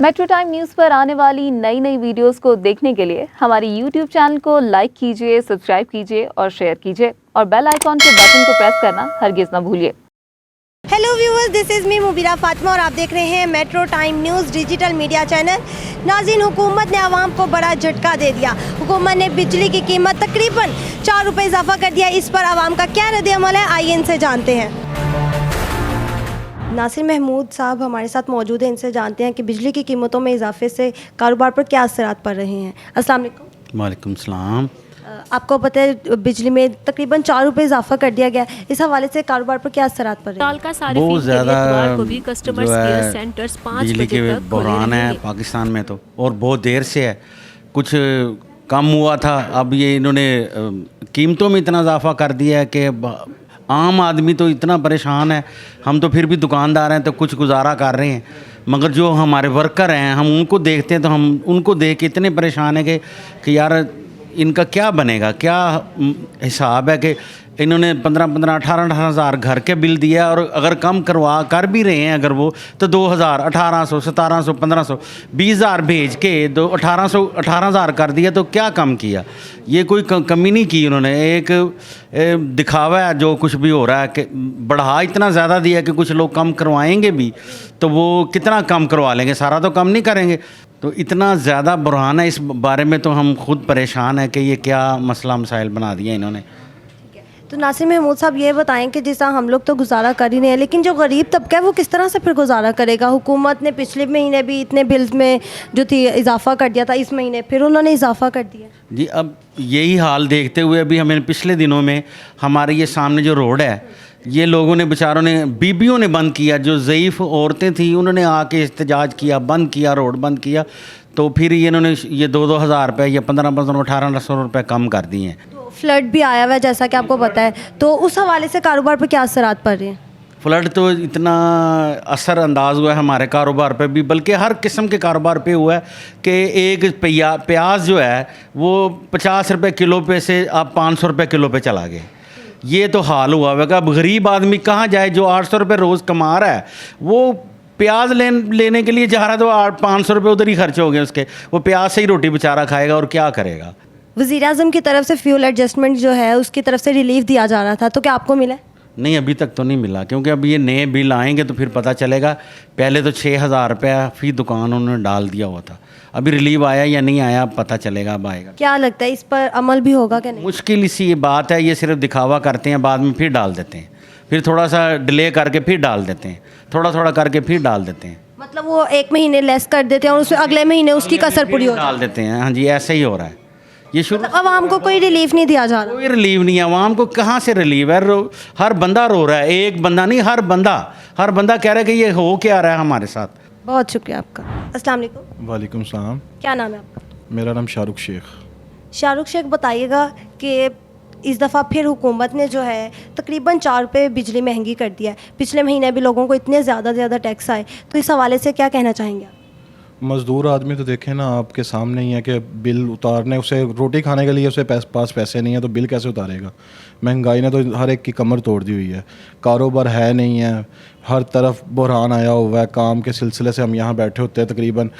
Metro Time news पर आने वाली नई नई वीडियोस को देखने के लिए हमारी यूट्यूब चैनल को लाइक कीजिए, सब्सक्राइब कीजिए और शेयर कीजिए और बेल आइकॉन के बटन को प्रेस करना हरगिज ना भूलिए। Hello viewers, this is me Mubeera Fatima और आप देख रहे हैं Metro Time News digital media channel. नाज़रीन, हुकूमत ने आवाम को बड़ा झटका दे दिया। हुकूमत ने बिजली की कीमत तकरीबन 4 रुपये इजाफा कर दिया। इस पर आवाम का क्या रद्द-ए-अमल है, आइए इनसे जानते हैं। नासिर महमूद साहब हमारे साथ मौजूद हैं, इनसे जानते हैं कि बिजली की कीमतों में इजाफे से कारोबार पर क्या असरात पड़ रहे हैं। अस्सलाम वालेकुम। वालेकुम सलाम। आपको पता है बिजली में तकरीबन 4 रुपये इजाफा कर दिया गया, इस हवाले से कारोबार पर क्या असरात पड़ रहे हैं? बहुत ज़्यादा जो है बिजली के बहरान है पाकिस्तान में तो, और बहुत देर से है। कुछ कम हुआ था, अब ये इन्होंने कीमतों में इतना इजाफा कर दिया है कि आम आदमी तो इतना परेशान है। हम तो फिर भी दुकानदार हैं तो कुछ गुजारा कर रहे हैं, मगर जो हमारे वर्कर हैं हम उनको देखते हैं तो हम उनको देख के इतने परेशान हैं कि यार इनका क्या बनेगा। क्या हिसाब है कि इन्होंने 15-15, 18-18 हज़ार घर के बिल दिया, और अगर कम करवा कर भी रहे हैं अगर वो तो 2000, 1800, 1700, 1500, 20,000 भेज के 18,000 कर दिया तो क्या कम किया। ये कोई कमी नहीं की उन्होंने। एक दिखावा है जो कुछ भी हो रहा है कि बढ़ा इतना ज़्यादा दिया कि कुछ लोग कम करवाएंगे भी तो वो कितना कम करवा लेंगे, सारा तो कम नहीं करेंगे। तो इतना ज़्यादा बुरहान है, इस बारे में तो हम खुद परेशान हैं कि ये क्या मसला मसाइल बना दिया इन्होंने। तो नासिर महमूद साहब ये बताएं कि जैसा हम लोग तो गुजारा कर ही नहीं है, लेकिन जो गरीब तबका है वो किस तरह से फिर गुजारा करेगा? हुकूमत ने पिछले महीने भी इतने बिल्स में जो थी इजाफा कर दिया था, इस महीने फिर उन्होंने इजाफा कर दिया जी। अब यही हाल देखते हुए अभी हमें पिछले दिनों में हमारे ये सामने जो रोड है, ये लोगों ने बेचारों ने, बीबियों ने बंद किया। जो ज़ईफ़ औरतें थी उन्होंने आके एहतजाज किया, बंद किया, रोड बंद किया। तो फिर ये इन्होंने ये 2-2 हज़ार रुपये या 15-15, 1800 रुपये कम कर दिए हैं। तो फ्लड भी आया हुआ है जैसा कि आपको पता है, तो उस हवाले से कारोबार पर क्या असरात पड़ रहे हैं? फ्लड तो इतना असर अंदाज हुआ है हमारे कारोबार पे भी, बल्कि हर किस्म के कारोबार पे हुआ है कि एक प्याज जो है वो 50 रुपये किलो पे से अब 500 रुपये किलो पे चला गया। ये तो हाल हुआ होगा। अब गरीब आदमी कहाँ जाए जो 800 रुपये रोज़ कमा रहा है, वो प्याज लेने के लिए जा रहा है तो 500 रुपये उधर ही खर्च हो गए उसके। वो प्याज से ही रोटी बेचारा खाएगा और क्या करेगा। वज़ीर आज़म की तरफ से फ्यूल एडजस्टमेंट जो है उसकी तरफ से रिलीफ दिया जा रहा था, तो क्या आपको मिला? नहीं, अभी तक तो नहीं मिला, क्योंकि अब ये नए बिल आएंगे तो फिर पता चलेगा। पहले तो 6,000 रुपया फी दुकान उन्होंने डाल दिया हुआ था। अभी रिलीव आया या नहीं आया पता चलेगा, अब आएगा। क्या लगता है इस पर अमल भी होगा क्या? नहीं, मुश्किल इसी ये बात है, ये सिर्फ दिखावा करते हैं, बाद में फिर डाल देते हैं, फिर थोड़ा सा डिले करके फिर डाल देते हैं, थोड़ा थोड़ा करके फिर डाल देते हैं। मतलब वो एक महीने लेस कर देते हैं और उसमें अगले महीने उसकी कसर पूरी हो डाल देते हैं। हाँ जी, ऐसे ही हो रहा है ये शुरू। मतलब आवाम को कोई रिलीफ नहीं दिया जा रहा? कोई रिलीव नहीं है। आवाम को कहाँ से रिलीव है? हर बंदा रो रहा है, एक बंदा नहीं, हर बंदा कह रहा है कि ये हो क्या रहा है हमारे साथ। बहुत शुक्रिया आपका। अस्सलाम वालेकुम। वालेकुम सलाम। क्या नाम है आपका? मेरा नाम शाहरुख शेख। शाहरुख शेख, बताइएगा कि इस दफ़ा फिर हुकूमत ने जो है तकरीबन 4 रुपये बिजली महंगी कर दिया है। पिछले महीने भी लोगों को इतने ज़्यादा टैक्स आए, तो इस हवाले से क्या कहना चाहेंगे आप? मज़दूर आदमी तो देखें ना, आपके सामने ही है कि बिल उतारने, उसे रोटी खाने के लिए उसे पास पैसे नहीं है तो बिल कैसे उतारेगा? महंगाई ने तो हर एक की कमर तोड़ दी हुई है। कारोबार है नहीं है, हर तरफ बहरान आया हुआ है। काम के सिलसिले से हम यहाँ बैठे होते हैं तकरीबन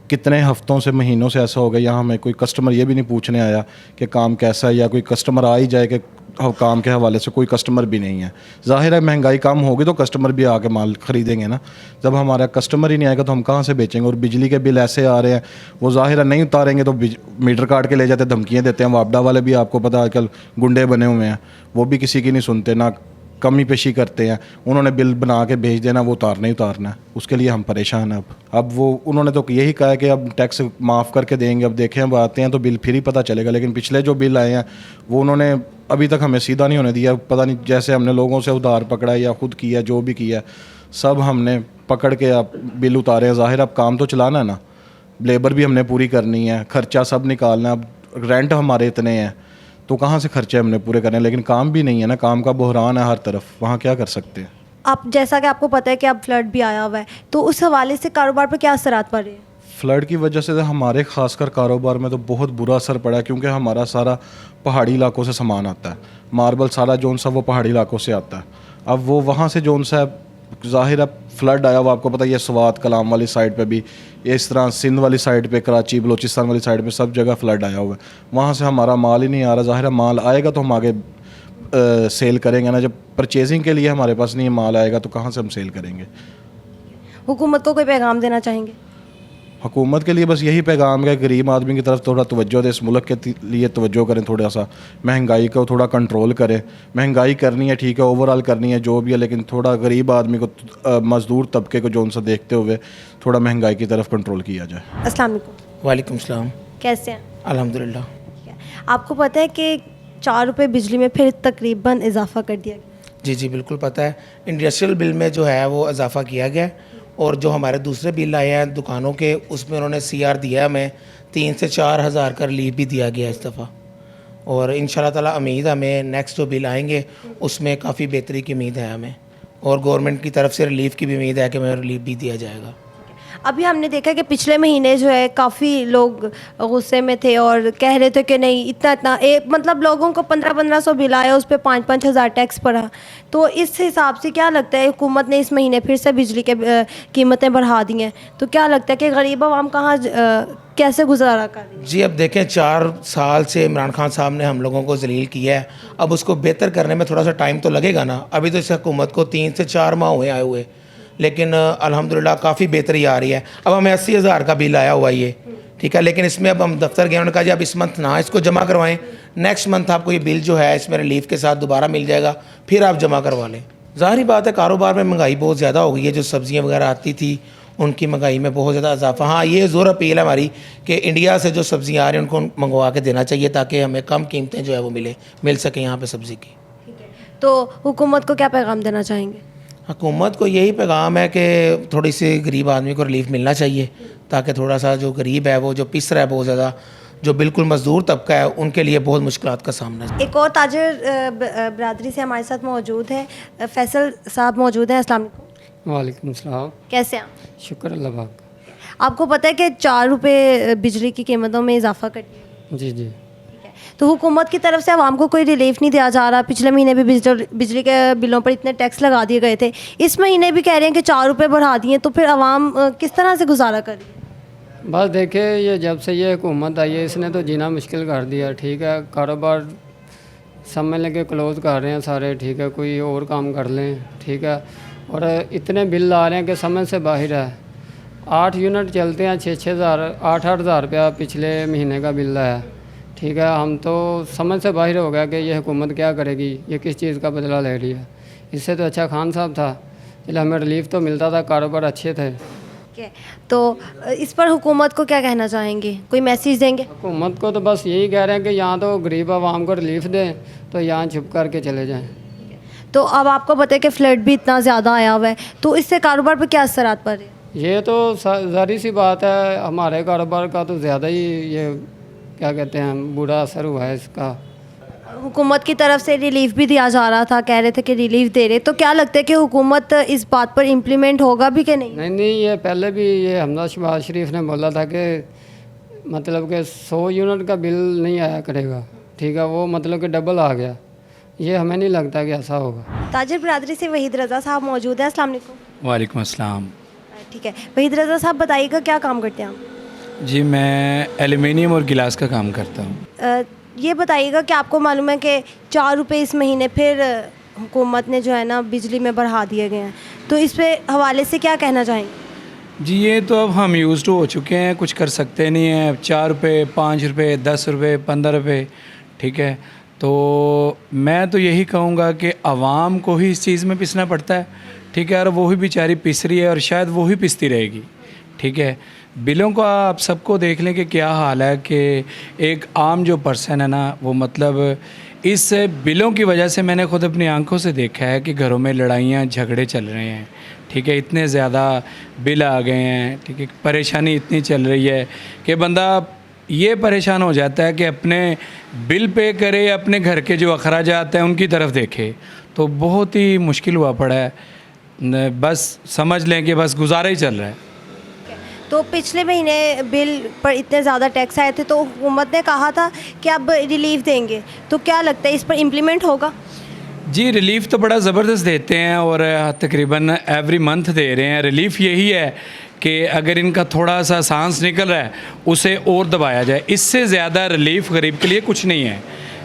कितने हफ्तों से, महीनों से ऐसा हो गया, यहाँ हमें कोई कस्टमर ये भी नहीं पूछने आया कि काम कैसा है, या कोई कस्टमर आ ही जाए कि काम के हवाले से कोई कस्टमर भी नहीं है। ज़ाहिर है महंगाई कम होगी तो कस्टमर भी आके माल ख़रीदेंगे ना। जब हमारा कस्टमर ही नहीं आएगा तो हम कहाँ से बेचेंगे? और बिजली के बिल ऐसे आ रहे हैं, वो ज़ाहिर है नहीं उतारेंगे तो मीटर काट के ले जाते, धमकियाँ देते हैं। वापडा वाले भी आपको पता आजकल गुंडे बने हुए हैं, वो भी किसी की नहीं सुनते, ना कमी पेशी करते हैं। उन्होंने बिल बना के भेज देना, वो उतारना ही उतारना है। उसके लिए हम परेशान हैं। अब वो उन्होंने तो यही कहा है कि अब टैक्स माफ़ करके देंगे। अब देखें, अब आते हैं तो बिल फिर ही पता चलेगा। लेकिन पिछले जो बिल आए हैं वो उन्होंने अभी तक हमें सीधा नहीं होने दिया। पता नहीं, जैसे हमने लोगों से उधार पकड़ा या खुद किया, जो भी किया सब हमने पकड़ के अब बिल उतारे हैं। ज़ाहिर अब काम तो चलाना है ना, लेबर भी हमने पूरी करनी है, खर्चा सब निकालना है। अब रेंट हमारे इतने हैं तो कहाँ से खर्चे हमने पूरे करने हैं? लेकिन काम भी नहीं है ना, काम का बहरान है हर तरफ, वहाँ क्या कर सकते हैं? आप, जैसा कि आपको पता है कि अब फ्लड भी आया हुआ है, तो उस हवाले से कारोबार पर क्या असरात पड़ रहे हैं? फ्लड की वजह से हमारे ख़ासकर कारोबार में तो बहुत बुरा असर पड़ा है, क्योंकि हमारा सारा पहाड़ी इलाकों से सामान आता है। मार्बल सारा जोन सा वो पहाड़ी इलाकों से आता है। अब वो वहाँ से जोन सा ज़ाहिर है फ्लड आया हुआ, आपको पता ही है स्वात कलाम वाली साइड पे भी, इस तरह सिंध वाली साइड पे, कराची बलूचिस्तान वाली साइड पे सब जगह फ्लड आया हुआ है। वहाँ से हमारा माल ही नहीं आ रहा। ज़ाहिर है माल आएगा तो हम आगे सेल करेंगे ना, जब परचेजिंग के लिए हमारे पास नहीं माल आएगा तो कहाँ से हम सेल करेंगे। हुकूमत को कोई पैगाम देना चाहेंगे? हुकूमत के लिए बस यही पैगाम है, गरीब आदमी की तरफ थोड़ा तवज्जो दे, इस मुल्क के लिए तवज्जो करें, थोड़ा सा महंगाई को थोड़ा कंट्रोल करें। महंगाई करनी है ठीक है, ओवरऑल करनी है जो भी है, लेकिन थोड़ा गरीब आदमी को, मज़दूर तबके को जो उनसे देखते हुए थोड़ा महंगाई की तरफ कंट्रोल किया जाए। अस्सलाम वालेकुम। वालेकुम सलाम। कैसे हैं? अल्हम्दुलिल्लाह। ठीक है। आपको पता है कि 4 रुपये बिजली में फिर तकरीबन इजाफा कर दिया गया? जी जी बिल्कुल पता है। इंडस्ट्रियल बिल में जो है वो इजाफा किया गया है, और जो हमारे दूसरे बिल आए हैं दुकानों के, उसमें उन्होंने CR दिया है हमें 3 से 4 हज़ार का रिलीफ भी दिया गया इस दफ़ा। और इंशाल्लाह ताला उम्मीद है हमें नेक्स्ट जो बिल आएंगे उसमें काफ़ी बेहतरी की उम्मीद है हमें, और गवर्नमेंट की तरफ से रिलीफ की भी उम्मीद है कि हमें रिलीफ भी दिया जाएगा। अभी हमने देखा कि पिछले महीने जो है काफ़ी लोग गुस्से में थे और कह रहे थे कि नहीं इतना मतलब लोगों को 1500 बिल आया, उस पर 5-5 हज़ार टैक्स पड़ा। तो इस हिसाब से क्या लगता है, हुकूमत ने इस महीने फिर से बिजली के कीमतें बढ़ा दी हैं, तो क्या लगता है कि गरीब आवाम कहाँ कैसे गुजारा कर रही है? जी अब देखें, 4 साल से इमरान खान साहब ने हम लोगों को जलील किया है, अब उसको बेहतर करने में थोड़ा सा टाइम तो लगेगा ना। अभी तो इस हुकूमत को 3 से 4 माह हुए आए हुए, लेकिन अल्हम्दुलिल्लाह काफ़ी बेहतरी आ रही है। अब हमें 80 हज़ार का बिल आया हुआ ये, ठीक है, लेकिन इसमें अब हम दफ्तर गए, उन्होंने कहा जी आप इस मंथ ना इसको जमा करवाएं, नेक्स्ट मंथ आपको ये बिल जो है इसमें रिलीफ के साथ दोबारा मिल जाएगा, फिर आप जमा करवा लें। ज़ाहिर बात है कारोबार में महंगाई बहुत ज़्यादा हो गई है, जो सब्ज़ियाँ वगैरह आती थी उनकी महंगाई में बहुत ज़्यादा इजाफा। हाँ, ये ज़ोर अपील है हमारी कि इंडिया से जो सब्ज़ियाँ आ रही हैं उनको मंगवा के देना चाहिए, ताकि हमें कम कीमतें जो है वो मिल सकें यहाँ पर सब्ज़ी की। तो हुकूमत को क्या पैगाम देना चाहेंगे? हुकूमत को यही पैगाम है कि थोड़ी सी गरीब आदमी को रिलीफ मिलना चाहिए, ताकि थोड़ा सा जो गरीब है वो जो पिस रहा है बहुत ज़्यादा, जो बिल्कुल मज़दूर तबका है, उनके लिए बहुत मुश्किलात का सामना है। एक और ताजर बरादरी से हमारे साथ मौजूद है, फैसल साहब मौजूद हैं। अस्सलाम वालेकुम। वालेकुम सलाम। कैसे हैं आप? शुक्र अल्लाह पाक। आपको पता है कि 4 रुपये बिजली की कीमतों में इजाफा कर दिया? जी जी। तो हुकूमत की तरफ से आवाम को कोई रिलीफ नहीं दिया जा रहा। पिछले महीने भी बिजली के बिलों पर इतने टैक्स लगा दिए गए थे, इस महीने भी कह रहे हैं कि 4 रुपये बढ़ा दिए, तो फिर आवाम किस तरह से गुजारा कर रही है? बस देखिए, ये जब से ये हुकूमत आई है इसने तो जीना मुश्किल कर दिया। ठीक है, कारोबार समझ लेके क्लोज़ कर रहे हैं सारे, ठीक है, कोई और काम कर लें, ठीक है, और इतने बिल आ रहे हैं कि समझ से बाहर है। 8 यूनिट चलते हैं, 6-6 हज़ार 8-8 हज़ार रुपया पिछले महीने का बिल है। ठीक है, हम तो समझ से बाहर हो गया कि ये हुकूमत क्या करेगी, ये किस चीज़ का बदला ले रही है। इससे तो अच्छा खान साहब था, चलो हमें रिलीफ तो मिलता था, कारोबार अच्छे थे। तो इस पर हुकूमत को क्या कहना चाहेंगे, कोई मैसेज देंगे? हुकूमत को तो बस यही कह रहे हैं कि यहाँ तो गरीब आवाम को रिलीफ दें, तो यहाँ छुप करके चले जाएँ। तो अब आपको पता है कि फ्लड भी इतना ज़्यादा आया हुआ है, तो इससे कारोबार पर क्या असरात पड़ रहे हैं? ये तो ज़ाहिर सी बात है, हमारे कारोबार का तो ज़्यादा ही ये क्या कहते हैं बुरा असर हुआ है इसका। हुकूमत की तरफ से रिलीफ भी दिया जा रहा था, कह रहे थे कि रिलीफ दे रहे, तो क्या लगता है कि हुकूमत इस बात पर इम्प्लीमेंट होगा भी कि नहीं? नहीं, ये पहले भी ये हमजा शहबाज शरीफ ने बोला था कि मतलब कि 100 यूनिट का बिल नहीं आया करेगा, ठीक है, वो मतलब कि डबल आ गया। ये हमें नहीं लगता कि ऐसा होगा। ताजिर बरादरी से वहीद रज़ा साहब मौजूद है। अस्सलाम वालेकुम। वालेकुम अस्सलाम। ठीक है, वहीद रज़ा साहब बताइएगा क्या काम करते हैं आप? जी मैं एल्युमिनियम और गिलास का काम करता हूँ। ये बताइएगा कि आपको मालूम है कि 4 रुपये इस महीने फिर हुकूमत ने जो है ना बिजली में बढ़ा दिए गए हैं, तो इस पे हवाले से क्या कहना चाहेंगे? जी ये तो अब हम यूज़ टू हो चुके हैं, कुछ कर सकते नहीं हैं। 4 रुपये, 5 रुपये, 10 रुपये, 15 रुपये, ठीक है, तो मैं तो यही कहूँगा कि आवाम को ही इस चीज़ में पिसना पड़ता है, ठीक है, और वही बेचारी पिस रही है और शायद वही पिसती रहेगी, ठीक है। बिलों को आप सबको देख लें कि क्या हाल है कि एक आम जो पर्सन है ना, वो मतलब इस बिलों की वजह से मैंने ख़ुद अपनी आंखों से देखा है कि घरों में लड़ाइयाँ झगड़े चल रहे हैं, ठीक है, इतने ज़्यादा बिल आ गए हैं, ठीक है, परेशानी इतनी चल रही है कि बंदा ये परेशान हो जाता है कि अपने बिल पे करे, अपने घर के जो अखराजात हैं उनकी तरफ देखे, तो बहुत ही मुश्किल हुआ पड़ा है। बस समझ लें कि बस गुजारा ही चल रहा है। तो पिछले महीने बिल पर इतने ज़्यादा टैक्स आए थे, तो हुकूमत ने कहा था कि अब रिलीफ देंगे, तो क्या लगता है इस पर इम्प्लीमेंट होगा? जी रिलीफ़ तो बड़ा ज़बरदस्त देते हैं और तकरीबन एवरी मंथ दे रहे हैं। रिलीफ़ यही है कि अगर इनका थोड़ा सा सांस निकल रहा है उसे और दबाया जाए, इससे ज़्यादा रिलीफ़ गरीब के लिए कुछ नहीं है।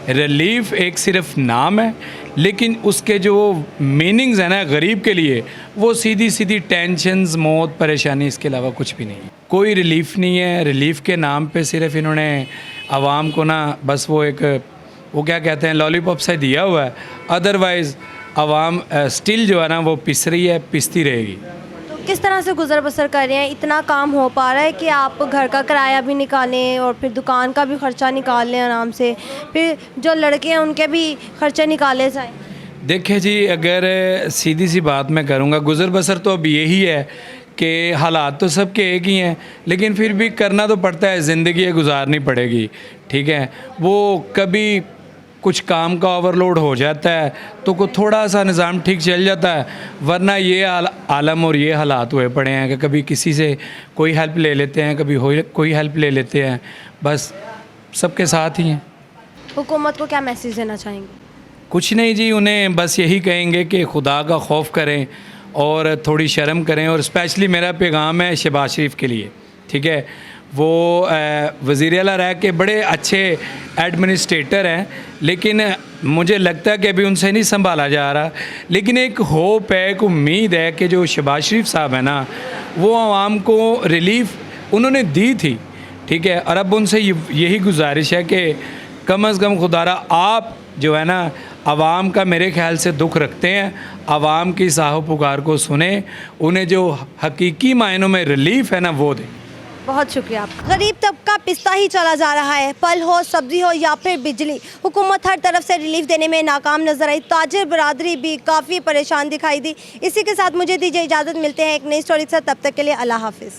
रिलीफ़ एक सिर्फ नाम है, लेकिन उसके जो मीनिंग्स हैं ना गरीब के लिए, वो सीधी सीधी टेंशन्स, मौत, परेशानी, इसके अलावा कुछ भी नहीं है। कोई रिलीफ़ नहीं है। रिलीफ़ के नाम पे सिर्फ इन्होंने आवाम को ना बस वो क्या कहते हैं लॉलीपॉप सा दिया हुआ है, अदरवाइज़ आवाम स्टिल जो है ना वो पिस रही है, पिसती रहेगी। तो किस तरह से गुजर बसर कर रहे हैं? इतना काम हो पा रहा है कि आप घर का किराया भी निकालें और फिर दुकान का भी ख़र्चा निकाल लें आराम से, फिर जो लड़के हैं उनके भी खर्चे निकाले जाएं? देखिए जी, अगर सीधी सी बात मैं करूँगा, गुजर बसर तो अब यही है कि हालात तो सबके एक ही हैं, लेकिन फिर भी करना तो पड़ता है, ज़िंदगी गुजारनी पड़ेगी। ठीक है, वो कभी कुछ काम का ओवरलोड हो जाता है तो को थोड़ा सा निज़ाम ठीक चल जाता है, वरना ये आलम और ये हालात हुए पड़े हैं कि कभी किसी से कोई हेल्प ले लेते हैं, कभी कोई हेल्प ले लेते हैं, बस सबके साथ ही हैं। हुकूमत को क्या मैसेज देना चाहेंगे? कुछ नहीं जी, उन्हें बस यही कहेंगे कि खुदा का खौफ करें और थोड़ी शर्म करें। और स्पेशली मेरा पैगाम है शहबाज शरीफ के लिए। ठीक है, वो वज़ीर आला रह के बड़े अच्छे एडमिनिस्ट्रेटर हैं, लेकिन मुझे लगता है कि अभी उनसे नहीं संभाला जा रहा। लेकिन एक होप है, एक उम्मीद है कि जो शहबाज शरीफ साहब है ना, वो आवाम को रिलीफ़ उन्होंने दी थी। ठीक है, और अब उनसे यही गुजारिश है कि कम अज़ कम खुदारा आप जो है ना आवाम का मेरे ख्याल से दुख रखते हैं, आवाम की साहो पुकार को सुने, उन्हें जो हकीकी मायनों में रिलीफ़ है ना वो दें। बहुत शुक्रिया आपका। गरीब तबका पिसता ही चला जा रहा है, फल हो, सब्जी हो या फिर बिजली। हुकूमत हर तरफ से रिलीफ देने में नाकाम नजर आई। ताजिर बरादरी भी काफ़ी परेशान दिखाई दी। इसी के साथ मुझे दीजिए इजाज़त, मिलते हैं एक नई स्टोरी से, तब तक के लिए अल्लाह हाफिज़।